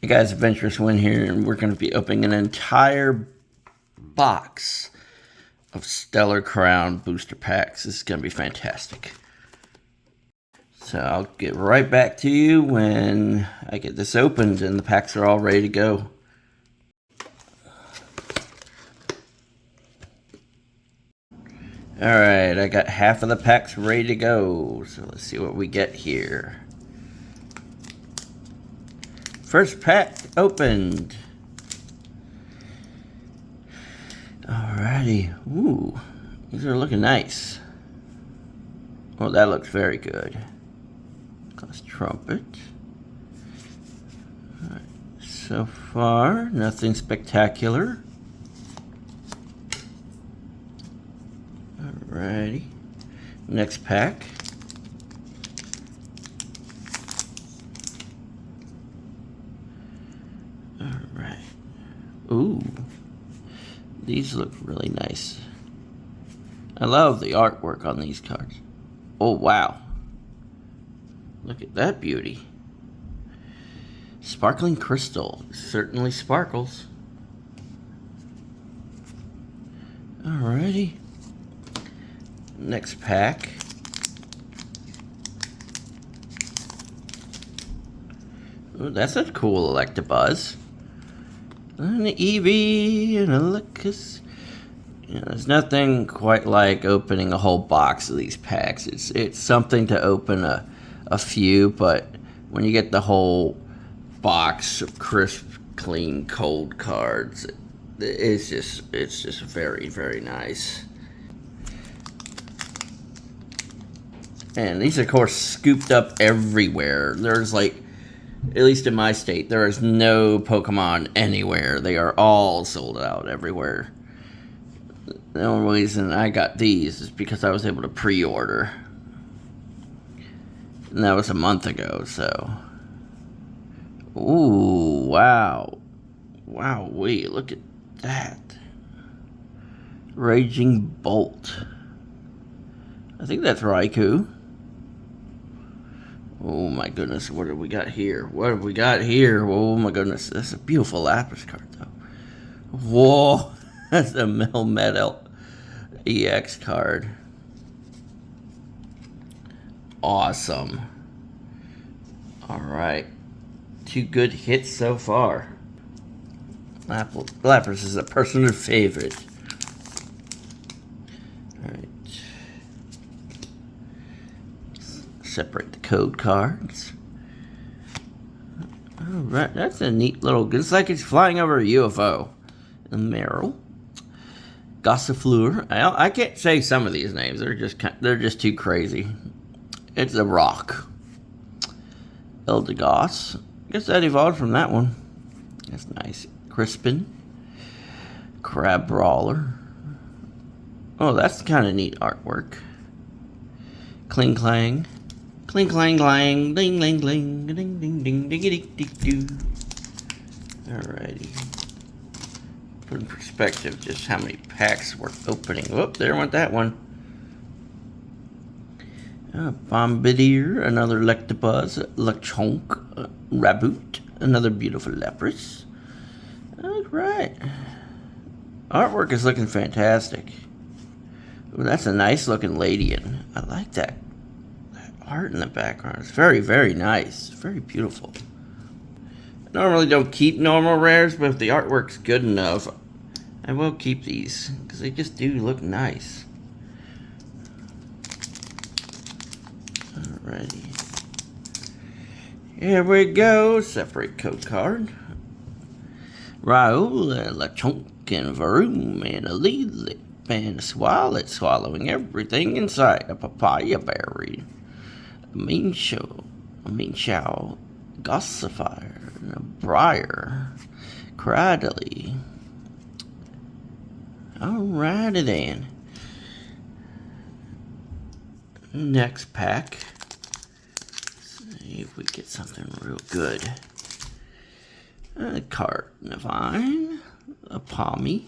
Hey guys, Adventurous Win here, and we're going to be opening an entire box of Stellar Crown booster packs. This is going to be fantastic. So I'll get right back to you when I get this opened and the packs are all ready to go. Alright, I got half of the packs ready to go, so let's see what we get here. First pack opened. Alrighty. Ooh, these are looking nice. Oh, that looks very good. Glass trumpet. Alright, so far, nothing spectacular. Alrighty. Next pack. Alright. Ooh. These look really nice. I love the artwork on these cards. Oh, wow. Look at that beauty. Sparkling crystal. Certainly sparkles. Alrighty. Next pack. Ooh, that's a cool Electabuzz. An Eevee and a Lucas. You know, there's nothing quite like opening a whole box of these packs. It's something to open a few, but when you get the whole box of crisp, clean, cold cards, it's just very, very nice. And these, of course, scooped up everywhere. There's like, at least in my state, there is no Pokemon anywhere. They are all sold out everywhere. The only reason I got these is because I was able to pre-order. And that was a month ago, so. Ooh, wow. Wow, wait, look at that. Raging Bolt. I think that's Raikou. Oh my goodness, what have we got here? What have we got here? Oh my goodness, that's a beautiful Lapras card though. Whoa, that's a Melmetal EX card. Awesome. Alright, 2 good hits so far. Lapras is a personal favorite. Alright. Separate the code cards. Alright, that's a neat little, it's like it's flying over a UFO. A Meryl. Gossifleur. I can't say some of these names. They're just too crazy. It's a rock. Eldegoss. I guess that evolved from that one. That's nice. Crispin. Crab Brawler. Oh, that's kind of neat artwork. Kling Clang. Cling clang clang, ding ding ding, ding ding ding ding ding ding ding. Alrighty. Put in perspective just how many packs we're opening. Whoop, there went that one. Bombardier, another Electabuzz, Lechonk, Raboot, another beautiful Lapras. Alright. Artwork is looking fantastic. Ooh, that's a nice looking Ladian. I like that. Art in the background. It's very, very nice. Very beautiful. I normally don't keep normal rares, but if the artwork's good enough, I will keep these because they just do look nice. Alrighty. Here we go. Separate code card. Raoul, Lechonk, and Varoom, and a Lilip, and a Swallet swallowing everything inside a papaya berry. A Mienshao, Gossifier, and a Briar, Cradley. Alrighty then. Next pack. See if we get something real good. A Carnivine, a Palmy.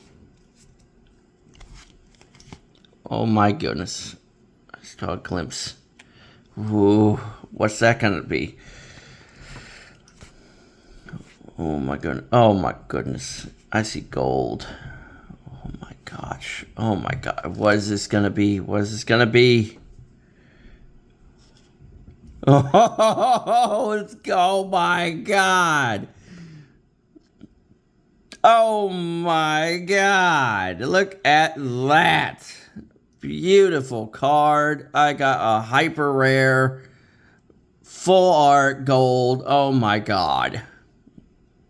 Oh my goodness. I saw a glimpse. Ooh, what's that gonna be? Oh Oh my goodness. Oh my goodness. I see gold. Oh my gosh. Oh my god. What is this gonna be? What is this gonna be? Oh, oh my god. Oh my god. Look at that. Beautiful card. I got a hyper rare full art gold. Oh my god.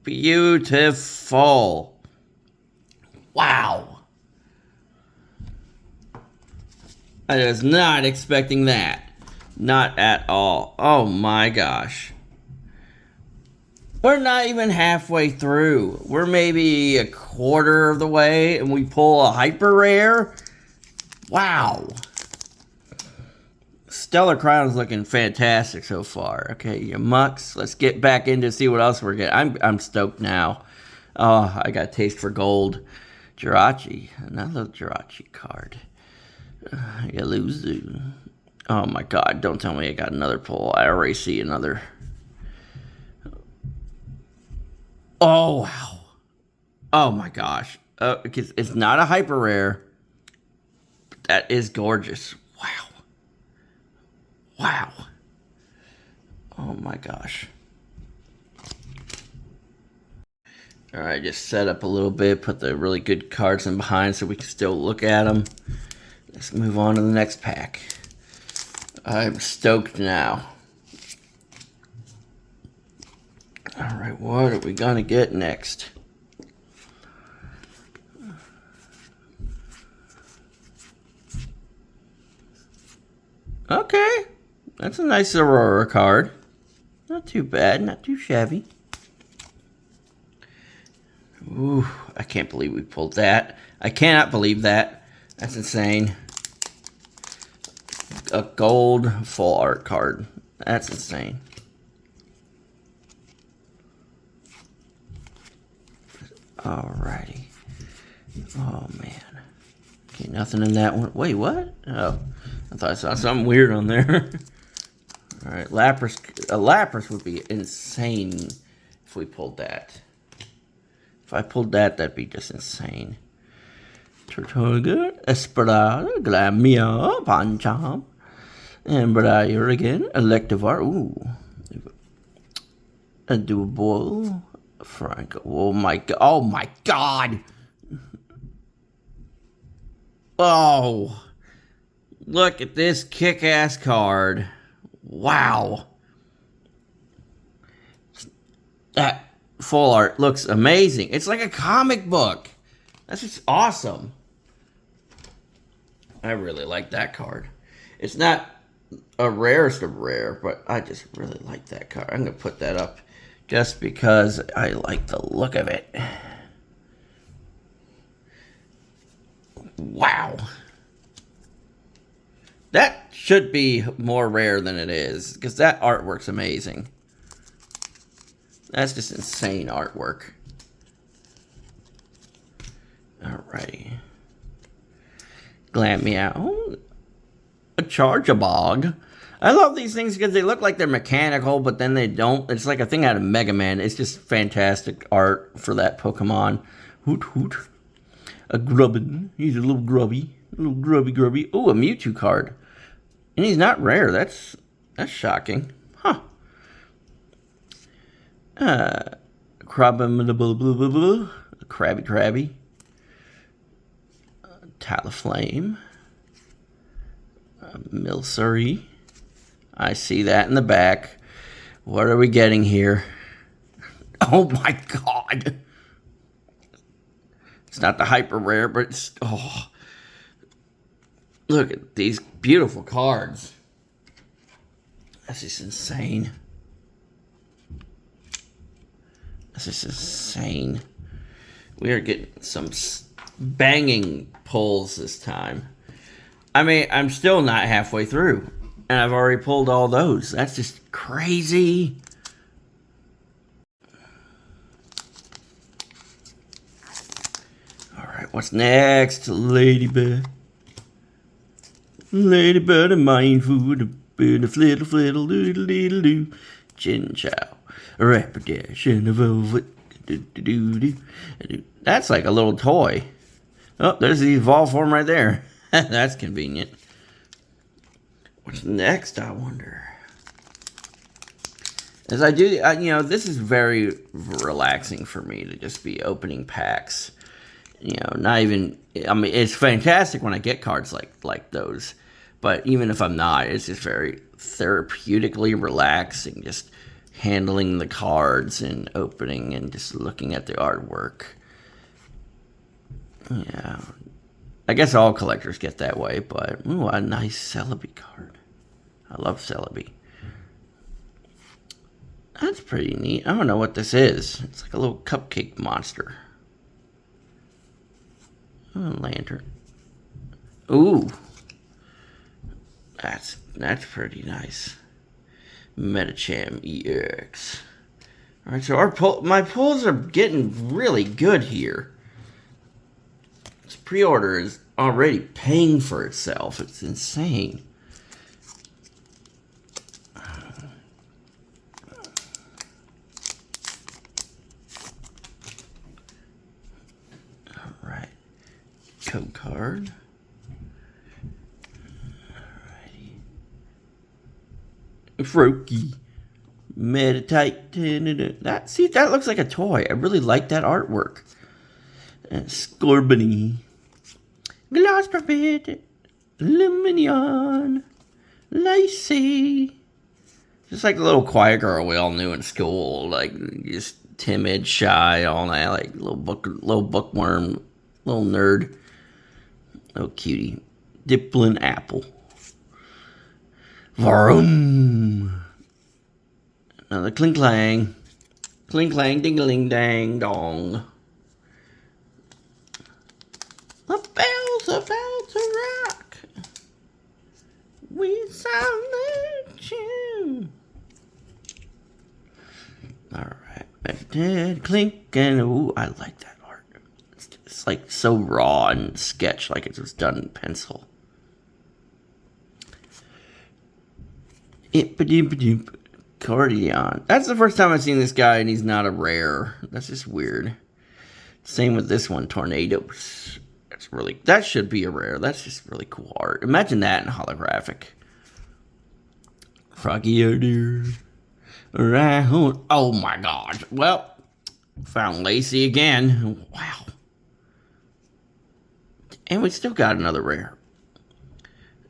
Beautiful. Wow. I was not expecting that. Not at all. Oh my gosh. We're not even halfway through. We're maybe a quarter of the way and we pull a hyper rare. Wow. Stellar Crown's looking fantastic so far. Okay, you mucks. Let's get back into see what else we're getting. I'm stoked now. Oh, I got a taste for gold. Jirachi. Another Jirachi card. Yaluzu. Oh my god, don't tell me I got another pull. I already see another. Oh, wow. Oh my gosh. Because it's not a hyper rare. But that is gorgeous. Wow. Wow. Oh my gosh. Alright, just set up a little bit. Put the really good cards in behind so we can still look at them. Let's move on to the next pack. I'm stoked now. Alright, what are we gonna get next? Okay. That's a nice Aurora card. Not too bad, not too shabby. Ooh, I can't believe we pulled that. I cannot believe that. That's insane. A gold full art card. That's insane. Alrighty. Oh man. Okay, nothing in that one. Wait, what? Oh, I thought I saw something weird on there. Alright, Lapras. A Lapras would be insane if we pulled that. If I pulled that, that'd be just insane. Tortuga, Esperada, Glamia, Pancham, Embraer again, Electivire, ooh. A Dual, Frank, oh my god, oh my god! Oh! Look at this kick-ass card. Wow. That full art looks amazing. It's like a comic book. That's just awesome. I really like that card. It's not a rarest of rare, but I just really like that card. I'm going to put that up just because I like the look of it. Wow. That should be more rare than it is, because that artwork's amazing. That's just insane artwork. Alrighty. Glammeow. A Charjabug. I love these things because they look like they're mechanical, but then they don't. It's like a thing out of Mega Man. It's just fantastic art for that Pokemon. Hoot hoot. A Grubbin. He's a little grubby. A little grubby. Oh, a Mewtwo card. And he's not rare. That's shocking. Huh. Krabby. Talaflame. Milcery. I see that in the back. What are we getting here? Oh my god. It's not the hyper rare, but it's... Oh. Look at these beautiful cards. That's just insane. That's just insane. We are getting some banging pulls this time. I mean, I'm still not halfway through. And I've already pulled all those. That's just crazy. Alright, what's next? Ladybird. Ladybird and mind food. A bit of flittle, doodle, doodle, doo. Chin chow. A rapidash and a velvet. That's like a little toy. Oh, there's the evolved form right there. That's convenient. What's next, I wonder? As I do, you know, this is very relaxing for me to just be opening packs. You know, not even, I mean, it's fantastic when I get cards like those. But even if I'm not, it's just very therapeutically relaxing, just handling the cards and opening and just looking at the artwork. Yeah. I guess all collectors get that way, but, ooh, a nice Celebi card. I love Celebi. That's pretty neat. I don't know what this is. It's like a little cupcake monster. Oh, lantern. Ooh. That's pretty nice. Metacham EX. Alright, so my pulls are getting really good here. This pre-order is already paying for itself. It's insane. Alright. Code card. Froakie. Meditate. That looks like a toy. I really like that artwork. Scorbunny. Glass Prophet. Luminion. Lacey. Just like the little quiet girl we all knew in school. Like, just timid, shy, all that. Like, little bookworm. Little nerd. Little cutie. Dipplin Apple. Vroom. Another clink clang. Clink clang, ding a ling dang dong. The bell's about to rock. We sound the tune. Alright. Clink and ooh, I like that art. It's like so raw and sketched, like it was done in pencil. Cardion. That's the first time I've seen this guy, and he's not a rare. That's just weird. Same with this one, Tornadoes. That should be a rare. That's just really cool art. Imagine that in holographic. Froggy dear. Oh my gosh. Well, found Lacey again. Wow. And we still got another rare.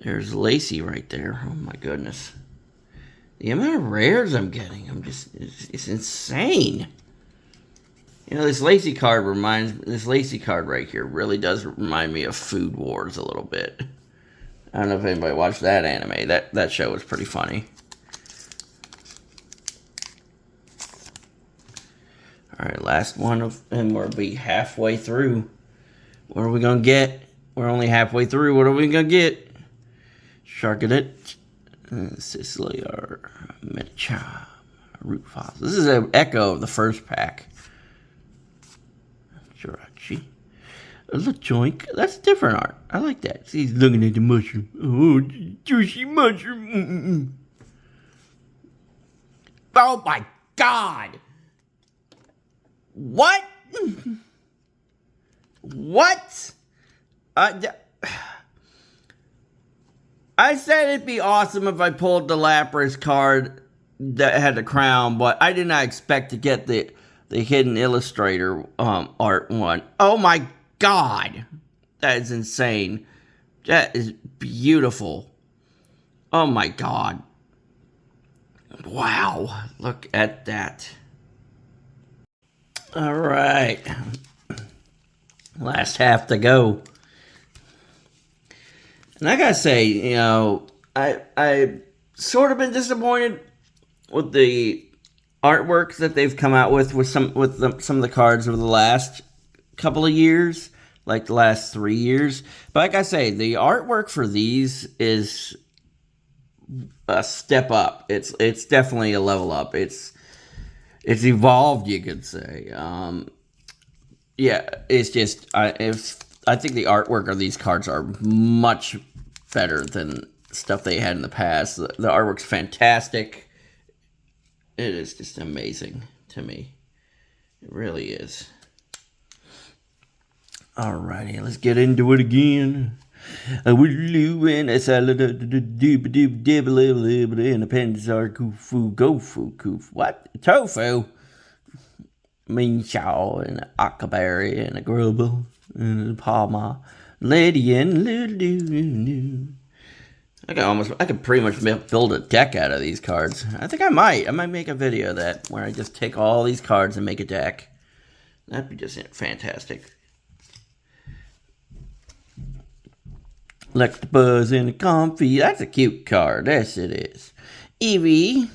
There's Lacey right there. Oh my goodness. The amount of rares I'm getting, it's insane. You know, this Lacey card right here really does remind me of Food Wars a little bit. I don't know if anybody watched that anime. That show was pretty funny. Alright, last one and we'll be halfway through. What are we gonna get? We're only halfway through. What are we gonna get? Sharkadet. Sicily or Metacham, Root Foss. This is an echo of the first pack. Jirachi. LeJoink. That's different art. I like that. See, he's looking at the mushroom. Oh, juicy mushroom. Oh my god! What? What? I said it'd be awesome if I pulled the Lapras card that had the crown, but I did not expect to get the hidden illustrator art one. Oh my god! That is insane. That is beautiful. Oh my god. Wow. Look at that. Alright. Last half to go. And I gotta say, you know, I sort of been disappointed with the artwork that they've come out with some of the cards over the last couple of years, like the last 3 years. But like I say, the artwork for these is a step up. It's definitely a level up. It's evolved, you could say. Yeah, it's just I think the artwork of these cards are much better than stuff they had in the past. The artwork's fantastic. It is just amazing to me. It really is. Alrighty, let's get into it again. And the pens are kufu, gofu, koof. What? Tofu? Mean chow and an akaberry and a grubble and a palma. Lady and little. I could pretty much build a deck out of these cards. I think I might. I might make a video of that where I just take all these cards and make a deck. That'd be just fantastic. Electabuzz and a Comfy. That's a cute card. Yes, it is. Eevee.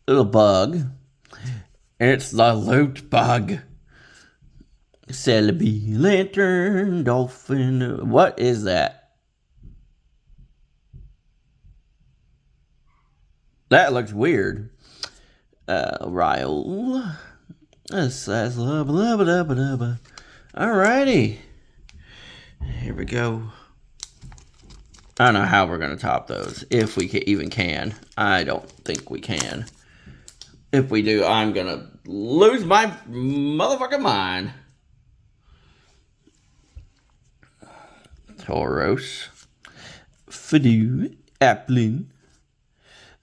Little bug. It's the loot bug. Celebi. Lantern. Dolphin. What is that? That looks weird. Ryle. Alrighty. Here we go. I don't know how we're going to top those. If we even can. I don't think we can. If we do, I'm going to lose my motherfucking mind. Tauros. Fidoo. Applin.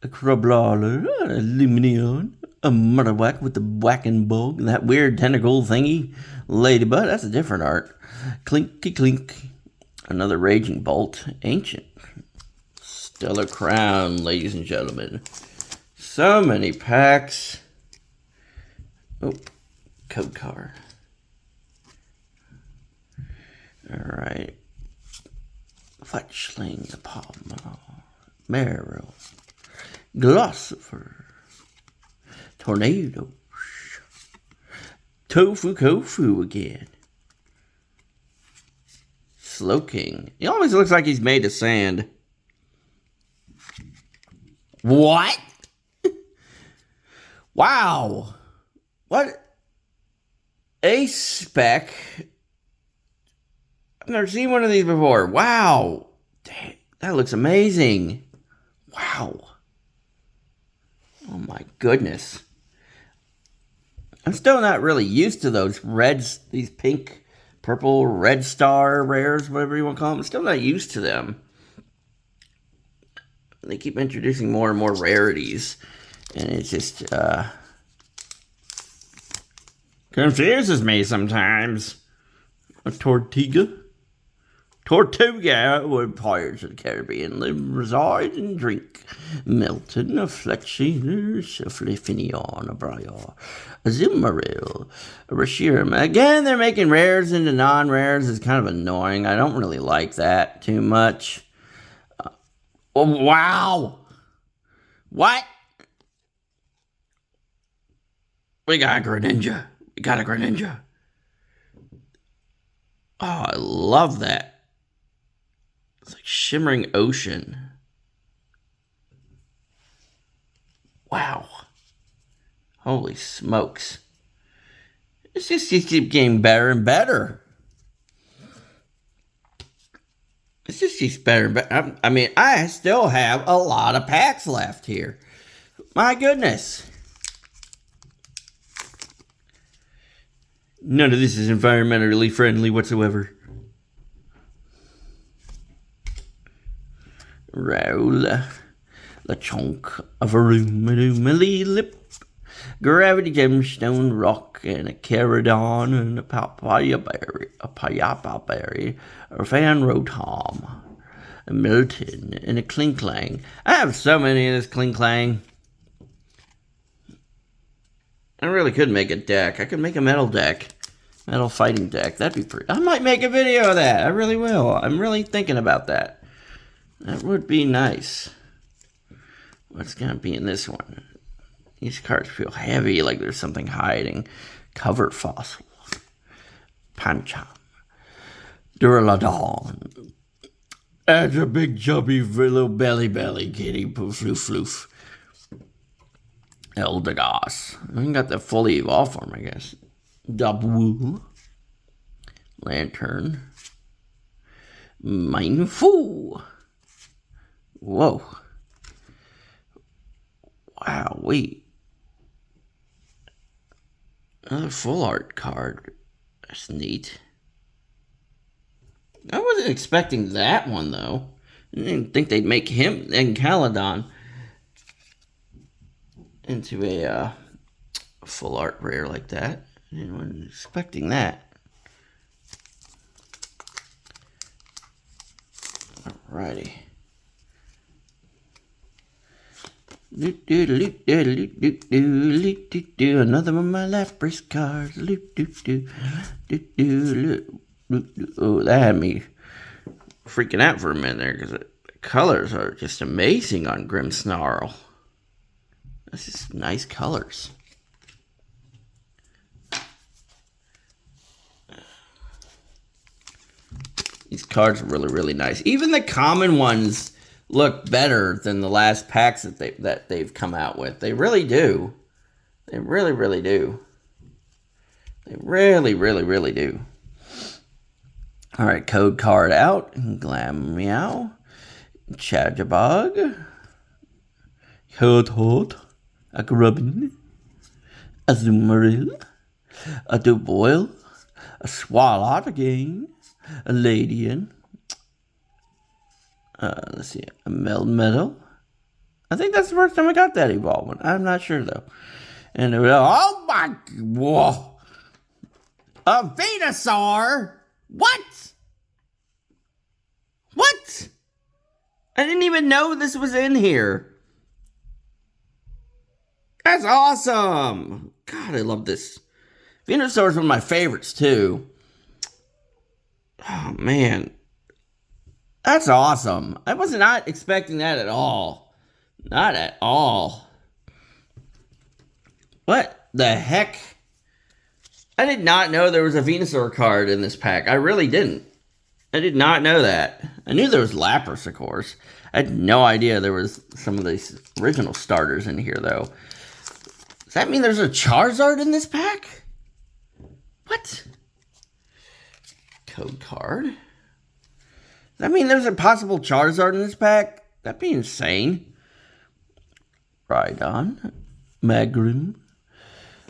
A Crabrawler. A Lumineon. A Mudderwack with the whacking bug. That weird tentacle thingy. Ladybug. That's a different art. Clinky clink. Another Raging Bolt. Ancient. Stellar Crown, ladies and gentlemen. So many packs. Oh, code card. Alright. Fletchling, Palma. Meryl. Glossifer. Tornado. Tofu Kofu again. Slowking. He always looks like he's made of sand. What? Wow. What? Ace spec. I've never seen one of these before. Wow. Dang, that looks amazing. Wow. Oh my goodness. I'm still not really used to those reds, these pink, purple, red star rares, whatever you want to call them. I'm still not used to them. They keep introducing more and more rarities. And it's just, confuses me sometimes. A Tortuga? Tortuga, where Pirates of the Caribbean live, reside, and drink. Milton, a Fletching, a Fliffinion, a Briar, a Zilmaril, a Reshiram. Again, they're making rares into non-rares. It's kind of annoying. I don't really like that too much. Oh, wow. What? We got a Greninja. Oh, I love that. It's like Shimmering Ocean. Wow. Holy smokes. It's just keeps getting better and better. It just keeps better and better. I mean, I still have a lot of packs left here. My goodness. None of this is environmentally friendly whatsoever. Roll. Lechonk. A Varoomaloo Lip. Gravity Gemstone Rock. And a Caradon. And a Papaya Berry. A Payapa Berry. A Van Rotom. A Milton. And a Klinklang. I have so many of this Klinklang. I really could make a deck. I could make a metal deck. Metal fighting deck. That'd be pretty. I might make a video of that. I really will. I'm really thinking about that. That would be nice. What's going to be in this one? These cards feel heavy, like there's something hiding. Cover Fossil. Pancham. Duraludon. That's a big chubby little belly kitty. Poof floof floof. Eldegoss. I haven't got the fully evolved form, I guess. Dubwoo. Lantern. Mindful. Whoa. Wow, wait. Another full art card. That's neat. I wasn't expecting that one, though. I didn't think they'd make him and Caladon into a full art rare like that. I wasn't expecting that. Alrighty. Another one of my Lapras cards. Oh, that had me freaking out for a minute there because the colors are just amazing on Grimmsnarl. That's just nice colors. These cards are really, really nice. Even the common ones look better than the last packs that they've come out with. They really do. They really, really do. They really, really, really do. All right, code card out. Glam Meow. Chadjabog. Hot. A Grubbin. A Zoomeril. A Duboil. A Swalot again. A Ladian. Let's see. A Melmetal. I think that's the first time I got that evolvement. I'm not sure though. And oh my, whoa. A Venusaur? What? What? I didn't even know this was in here. That's awesome. God, I love this. Venusaur is one of my favorites too. Oh man. That's awesome. I was not expecting that at all. Not at all. What the heck? I did not know there was a Venusaur card in this pack. I really didn't. I did not know that. I knew there was Lapras, of course. I had no idea there was some of these original starters in here, though. Does that mean there's a Charizard in this pack? What? Code card? Does that mean there's a possible Charizard in this pack? That'd be insane. Rhydon. Magrim.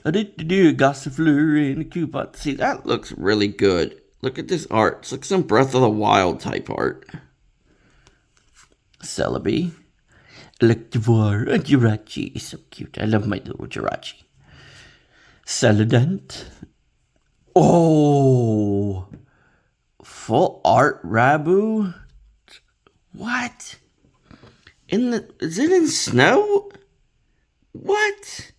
I did do a Gossifleur and a coupon. See, that looks really good. Look at this art. It's like some Breath of the Wild type art. Celebi. Electivore. A Jirachi is so cute. I love my little Jirachi. Saladant. Oh. Full art Rabu? What? Is it in snow? What?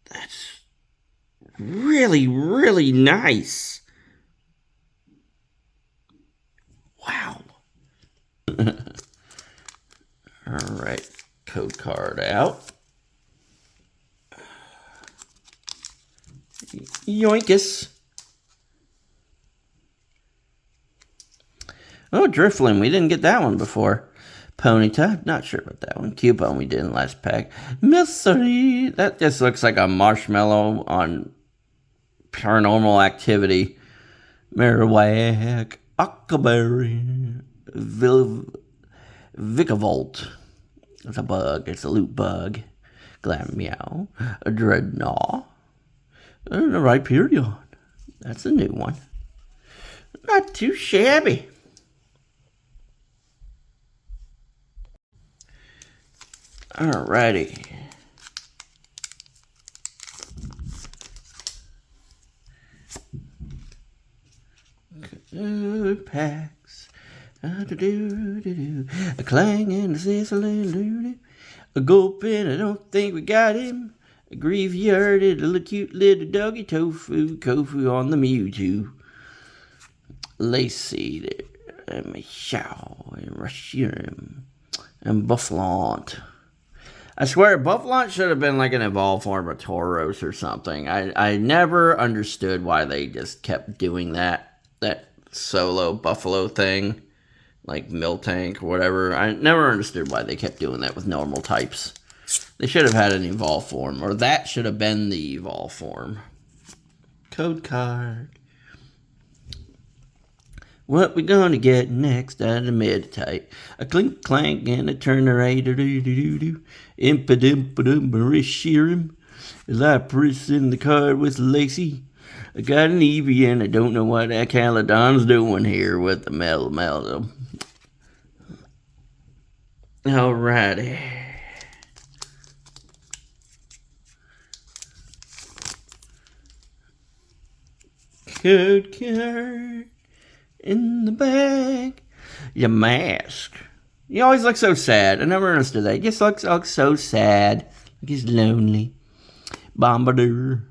That's really, really nice. Wow. All right, code card out. Yoinkus. Oh, Drifloon. We didn't get that one before. Ponyta. Not sure about that one. Cubone we did in the last pack. Mystery. That just looks like a marshmallow on Paranormal Activity. Marowak. Octoberry. Vikavolt. It's a bug. It's a loot bug. Glameow. A Dreadnought. And a Rhyperion. That's a new one. Not too shabby. Alrighty. Good packs. A clang and a sizzling. A gulping, I don't think we got him. A graveyard, a little cute little doggy tofu. Kofu on the Mewtwo. Lacy there. And Michelle and Rashirim. And Bufflant. I swear, Bufflant should have been like an evolved form of Tauros or something. I never understood why they just kept doing that solo Buffalo thing. Like Miltank or whatever. I never understood why they kept doing that with normal types. They should have had an evolved form. Or that should have been the evolved form. Code card. What we gonna get next out of the mid-type? A clink clank and a Turnerade. Impidimpadum Marishirim. Lapras in the card with Lacey. I got an Eevee and I don't know what that Caledon's doing here with the Melmetal. Alrighty. Code card in the bag. Your mask. He always looks so sad. I never understood that. He just looks so sad. Like he's lonely. Bombardier.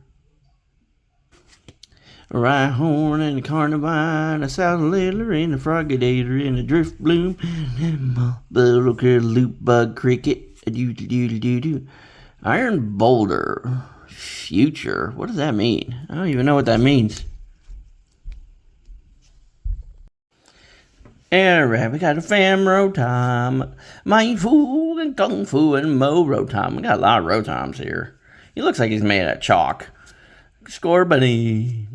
A Rhyhorn and a Carnivine, a Saddler and a Frogadator and a Drift Bloom, and a Buttercurl, Loop Bug, Cricket, a doo-doo-doo-doo-doo. Iron Boulder. Future. What does that mean? I don't even know what that means. Alright, we got a Fam Rotom, Mind Fu and Kung Fu and Mo Rotom. We got a lot of Rotoms here. He looks like he's made out of chalk. Scorbunny,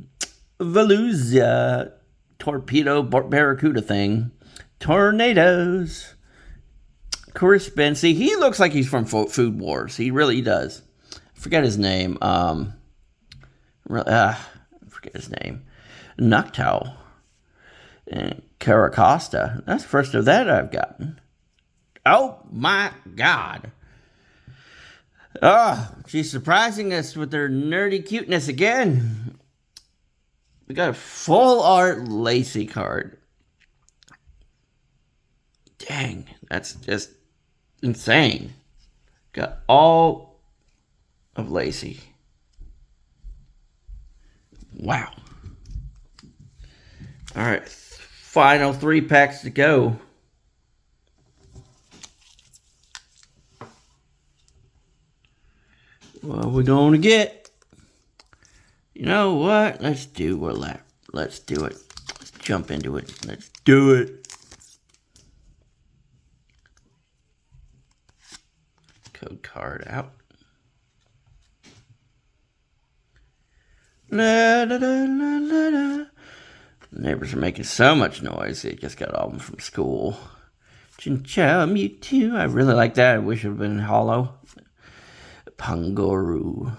Velusia, Torpedo Barracuda thing, Tornadoes, Correspondency. He looks like he's from Food Wars. He really does. I forget his name. Forget his name. Noctowl. And Caracosta. That's the first of that I've gotten. Oh my God. Oh, she's surprising us with her nerdy cuteness again. We got a full art Lacey card. Dang, that's just insane. Got all of Lacey. Wow. All right, final 3 packs to go. What are we going to get? You know what? Let's do a lap. Let's do it. Let's jump into it. Let's do it. Code card out. La, da, da, la, la, la. The neighbors are making so much noise. They just got home from school. Chinchou, Mewtwo. I really like that. I wish it would have been hollow. Pangoro,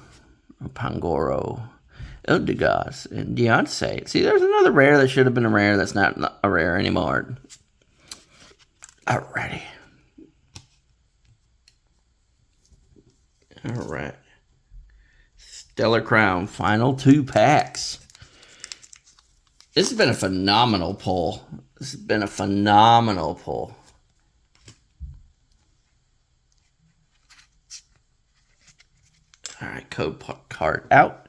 Eldegoss, and Deontay. See, there's another rare that should have been a rare that's not a rare anymore. Alrighty. Alright. Stellar Crown, final 2 packs. This has been a phenomenal pull. Alright, code card out.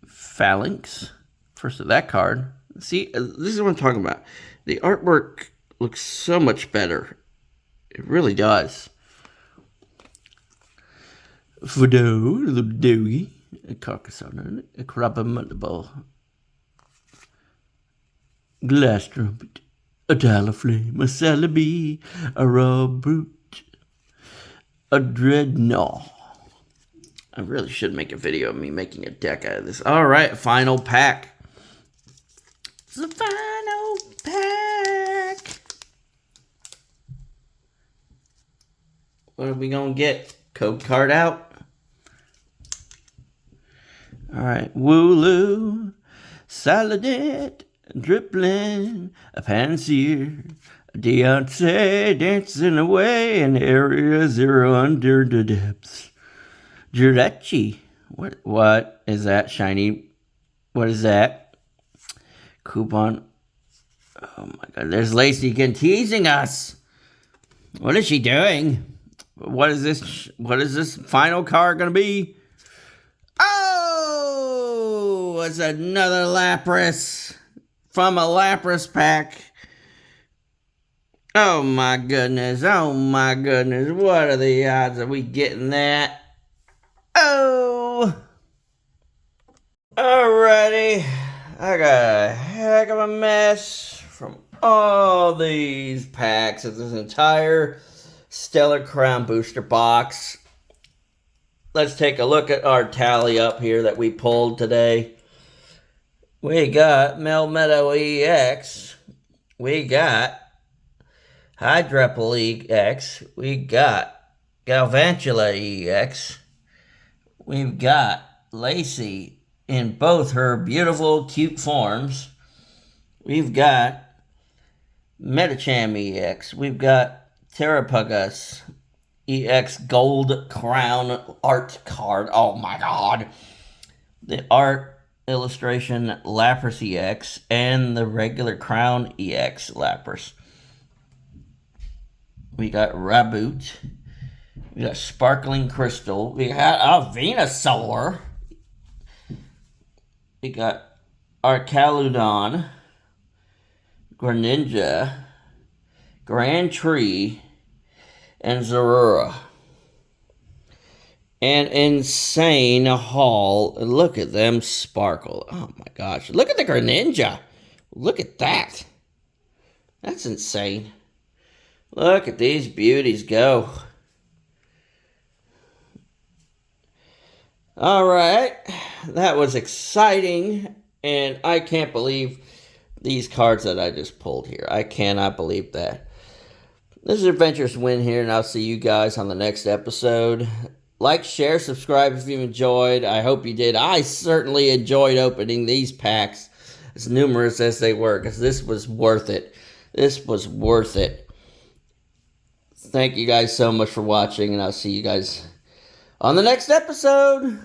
Phalanx. First of that card. See, this is what I'm talking about. The artwork looks so much better. It really does. Fido, a little doggy. A Carcassonne. A Crabamundable. Glass Trumpet. A Talaflame. A Celebi. A Raboot. A Dreadnought. I really should make a video of me making a deck out of this. Alright, final pack. It's the final pack. What are we going to get? Code card out. Alright, Wooloo, Saladin, Drippling, a Panseer, a Deontay dancing away in Area 0 under the depths. Jirachi. What is that? Shiny. What is that? Coupon. Oh my God. There's Lacey again teasing us. What is she doing? What is this? What is this final card going to be? Oh! It's another Lapras. From a Lapras pack. Oh my goodness. Oh my goodness. What are the odds of we getting that? Oh! Alrighty. I got a heck of a mess from all these packs of this entire Stellar Crown booster box. Let's take a look at our tally up here that we pulled today. We got Melmetal EX. We got Hydropple EX. We got Galvantula EX. We've got Lacey in both her beautiful, cute forms. We've got Metacham EX. We've got Terrapugus EX Gold Crown art card. Oh my god. The art illustration Lapras EX and the regular Crown EX Lapras. We got Raboot. We got Sparkling Crystal. We got a Venusaur. We got Arcaludon, Greninja, Grand Tree, and Zorua. And Insane Haul. Look at them sparkle. Oh my gosh. Look at the Greninja. Look at that. That's insane. Look at these beauties go. Alright. That was exciting. And I can't believe these cards that I just pulled here. I cannot believe that. This is Adventurous Win here, and I'll see you guys on the next episode. Like, share, subscribe if you enjoyed. I hope you did. I certainly enjoyed opening these packs, as numerous as they were, because this was worth it. This was worth it. Thank you guys so much for watching, and I'll see you guys on the next episode.